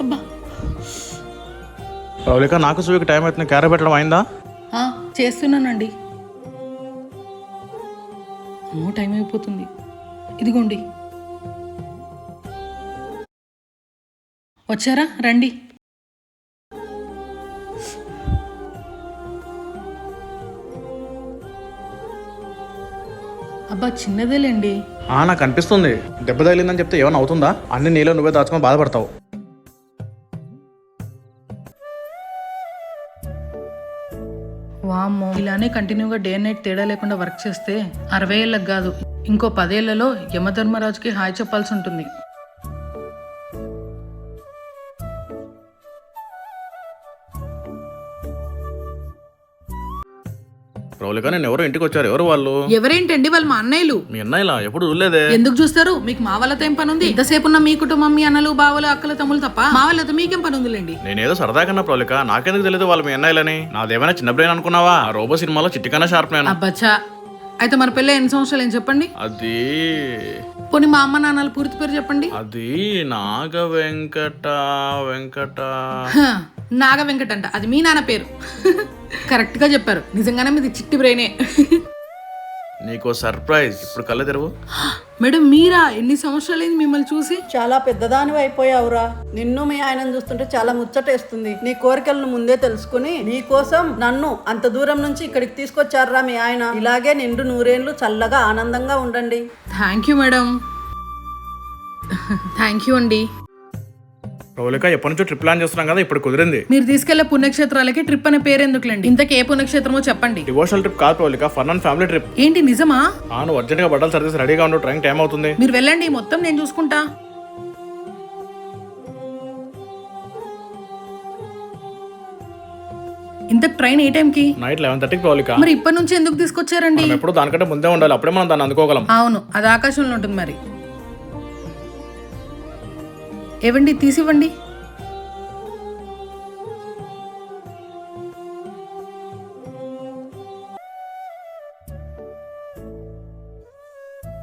అబ్బా ప్రవళిక నాకు సువికి టైం అవుతుంది, క్యారీ పెట్టడం అయిందా? చేస్తున్నానండి. అమ్మో టైం అయిపోతుంది. ఇదిగోండి. వచ్చారా? రండి. అబ్బా చిన్నదేలేండి. నాకు అనిపిస్తుంది దెబ్బ తగిలిందని చెప్తే ఏమైనా అవుతుందా? అన్ని నీలో నువ్వే దాచుకొని బాధపడతావు. వామ్మో, ఇలానే కంటిన్యూగా డే అండ్ నైట్ తేడా లేకుండా వర్క్ చేస్తే 60 ఏళ్ళకి కాదు ఇంకో 10 ఏళ్లలో యమధర్మరాజుకి హాయ్ చెప్పాల్సి ఉంటుంది. ప్రవళిక నేను ఎవరో ఇంటికి వచ్చారు, ఎవరు వాళ్ళు? ఎవరేంటండి? వాళ్ళు మా అన్నయ్యలు. మీ అన్నయ్యలా? ఎప్పుడు చూడలేదే. ఎందుకు చూస్తారు? మీకు మా వాళ్ళతో ఏం పని ఉంది? ఎంతసేపు ఉన్న మీ కుటుంబం, మీ అన్నలు, బావలు, అక్కలు, తమ్ములు తప్ప మా వాళ్ళతో మీకేం పని ఉందిలేండి. నేనేదో సరదాకన్నా ప్రవళిక, నాకెందుకు తెలియదు వాళ్ళు మీ అన్నయ్యలని. నాదేమైనా చిన్న బ్రెయిన్ అనుకున్నావా? ఆ రోబో సినిమాలో చిట్టికన్నా షార్ప్ నేను. అబ్బచ్చా, అయితే మన పెళ్ళి ఎన్ని సంవత్సరాలు ఏం చెప్పండి? అది పోనీ మా అమ్మ నాన్నల పూర్తి పేరు చెప్పండి. అది నాగ వెంకట నాగ వెంకట అంట, అది మీ నాన్న పేరు. కరెక్ట్ గా చెప్పారు. నిజంగానే మీది చిట్టి బ్రెయినే. నీకో సర్ప్రైజ్, ఇప్పుడు కళ్ళు తెరువు. మేడం మీరా? ఎన్ని సంవత్సరాలైంది మిమ్మల్ని చూసి. చాలా పెద్దదానివి అయిపోయావురా. నిన్ను మీ ఆయనను చూస్తుంటే చాలా ముచ్చటేస్తుంది. నీ కోరికలను ముందే తెలుసుకుని నీ కోసం నన్ను అంత దూరం నుంచి ఇక్కడికి తీసుకొచ్చారా మీ ఆయన. ఇలాగే నిండు నూరేళ్లు చల్లగా ఆనందంగా ఉండండి. Thank you madam. Thank you అండి. ప్రవళిక ఎప్పటి నుంచో ట్రిప్ ప్లాన్ చేస్తున్నాం కదా, ఇప్పుడు కుదిరింది. మీరు తీసుకెళ్లే పుణ్యక్షేత్రాలకి ట్రిప్ అనే పేరు ఎందుకులేండి. ఇంతకే ఏ పుణ్యక్షేత్రమో చెప్పండి. డివోషనల్ ట్రిప్ కాదు Pravalika, fun and family trip. ఏంటి నిజమా? నువ్వు అర్జెంట్ గా బట్టలు సర్దేసి రెడీగా ఉండు, ట్రైన్ టైం అవుతుంది. మీరు వెళ్ళండి, మొత్తం నేను చూసుకుంటా. ఇంత ట్రైన్ ఏ టైంకి? నైట్ 11:30కి ప్రవళిక. మరి ఇప్పటి నుంచి ఎందుకు తీసుకొచ్చారండి? ఎప్పుడు దానికంటే ముందే ఉండాలి, అప్పుడే మనం దాన్ని అందుకోగలం. అవును, అది ఆకాశంలో ఉంటుంది. మరి ఏవండి, తీసివ్వండి.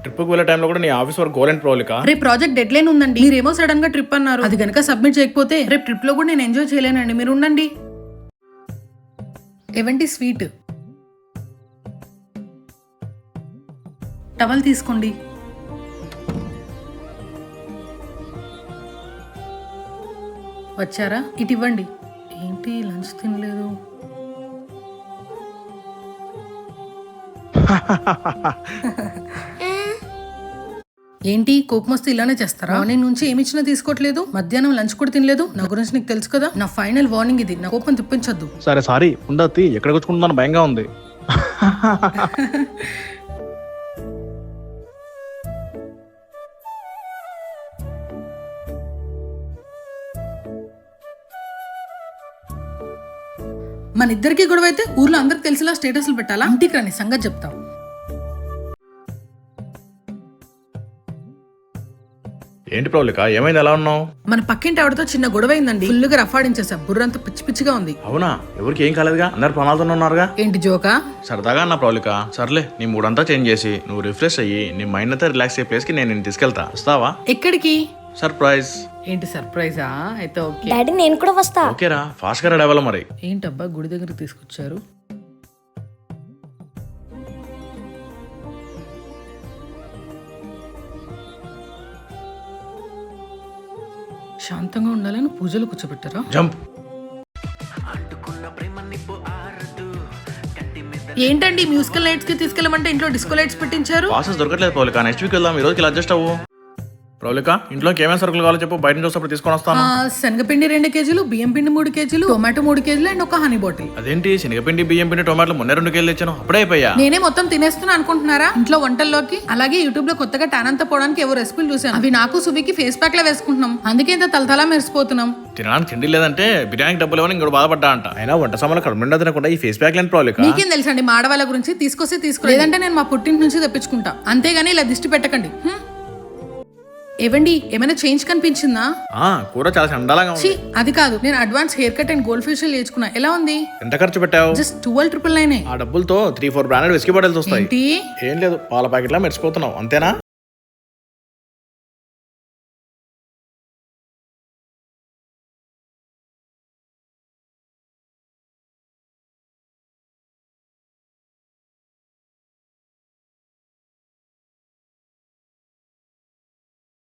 ట్రిప్కి వెళ్ళే టైంలో కూడా నీ ఆఫీస్ వరకు గోల్ అండ్ ప్రవళిక. రేపు ప్రాజెక్ట్ డెడ్ లైన్ ఉందండి. మీరేమో సడన్ గా ట్రిప్ అన్నారు. అది గనక సబ్మిట్ చేయకపోతే రేపు ట్రిప్ లో కూడా నేను ఎంజాయ్ చేయలేనండి. మీరు ఉండండి. ఏవండి స్వీట్ టవల్ తీసుకోండి. వచ్చారా? ఇటు ఇవ్వండి. ఏంటి లంచ్ తినలేదు? ఏంటి కోపం వస్తే ఇలానే చేస్తారా? మార్నింగ్ నుంచి ఏమి ఇచ్చినా తీసుకోవట్లేదు, మధ్యాహ్నం లంచ్ కూడా తినలేదు. నా గురించి నీకు తెలుసు కదా. నా ఫైనల్ వార్నింగ్ ఇది, నా కోపం తెప్పించొద్దు. సరే సారీ, ఉండత్తి ఎక్కడ కూర్చుకుంటున్నాను భయంగా ఉంది. మన ఇద్దరికి గొడవ అయితే ఊర్లో అందరికి తెలిసేలా స్టేటస్లు పెట్టాలా? ఇంటికి రాని సంగతి చెప్తాం. ఏంటి ప్రవళిక, ఏమైంది, ఎలా ఉన్నావు? మన పక్కింటి ఆవిడతో చిన్న గొడవ అయిందండి. ఫుల్గా రఫాడించేసా. బుర్రంతా పిచ్చి పిచ్చిగా ఉంది. అవునా? ఎవరికి ఏం కాలేదుగా? అందరు ప్రణాళితో ఉన్నారుగా. ఏంటి జోకా? సరదాగా అన్న ప్రవళిక. సర్లే, నీ మూడంతా చేంజ్ చేసి నువ్వు రిఫ్రెష్ అయ్యి నీ మైండ్ అంతా రిలాక్స్ అయ్యే ప్లేస్ కి నేను తీసుకెళ్తా. వస్తావా? ఎక్కడికి? సర్ప్రైజ్. ఏంటి సర్ప్రైజా? అయితే ఓకే. డాడీ నేను కూడా వస్తా. ఓకేరా, ఫాస్ట్ గా రెడీ అవ్వాలి మరి. ఏంటబ్బా గుడి దగ్గరికి తీసుకొచ్చారు? శాంతంగా ఉండాలని పూజలు కూర్చోబెట్టారా? జంప్. ఏంటండి మ్యూజికల్ లైట్స్ కి తీసుకెళ్ళమంటే ఇంట్లో డిస్కో లైట్స్ పెట్టించారు? ప్రాసెస్ దొరకట్లేదు ప్రవళిక, నెక్స్ట్ వీక్ వెళ్దాం. ఈ రోజుకి ఇలా అడ్జస్ట్ అవ్వు. ప్రవళిక, ఇంట్లోకి ఏమేమి సరుకులు కావాలో చెప్పు, బయట నుంచి వస్తే తీసుకొని వస్తాను. శనగపిండి 2 కేజీలు, బియ్యం పిండి 3 కేజీలు, టొమాటో 3 కేజీలు అండ్ ఒక హనీ బాటిల్. అదేంటి శనగపిండి, బియ్యం పిండి, టొమాటోలు మొన్న 2 కేజీలు ఇచ్చాను, అప్పుడే అయిపోయా. నేనే మొత్తం తినేస్తున్నా అనుకుంటున్నారా? ఇంట్లో వంటల్లోకి అలాగే యూట్యూబ్ లో కొత్తగా టాన్ అంతా పోవడానికి ఏవో రెసిపీలు చూసాను. అవి నాకు సువికి ఫేస్ ప్యాక్ లా వేసుకుంటున్నాం, అందుకే ఇంత తలతలా మెరిసిపోతున్నాం. తినడానికి తిండి లేదంటే బిర్యానీ డబ్బులు ఏమని ఇంకోటి బాధపడ్డా అంట. అయినా వంట సామాన్లు కడుపు తినకుండా ఈ ఫేస్ ప్యాక్ లేని ప్రవళిక. మీకేం తెలుసండి మా ఆడవాళ్ళ గురించి? తీసుకొస్తే తీసుకో, లేదంటే నేను మా పుట్టింటి నుంచి తెప్పించుకుంటా. అంతేగాని ఇలా దిష్టి పెట్టకండి. ఏవండి ఏమైనా చేంజ్ కనిపించిందా? కూర చాలా చండాలంగా ఉంది. అది కాదు, నేను advance hair cut and gold facial చేసుకున్నా. ఎలా ఉంది? ఎంత ఖర్చు పెట్టావు? జస్ట్ 12,999. ఆ డబ్బులతో 3-4 బ్రాండెడ్ విస్కీ బాటిల్స్ వస్తాయి. ఏంటి? ఏం లేదు, పాల ప్యాకెట్లా మెరిసిపోతున్నావు అంతేనా?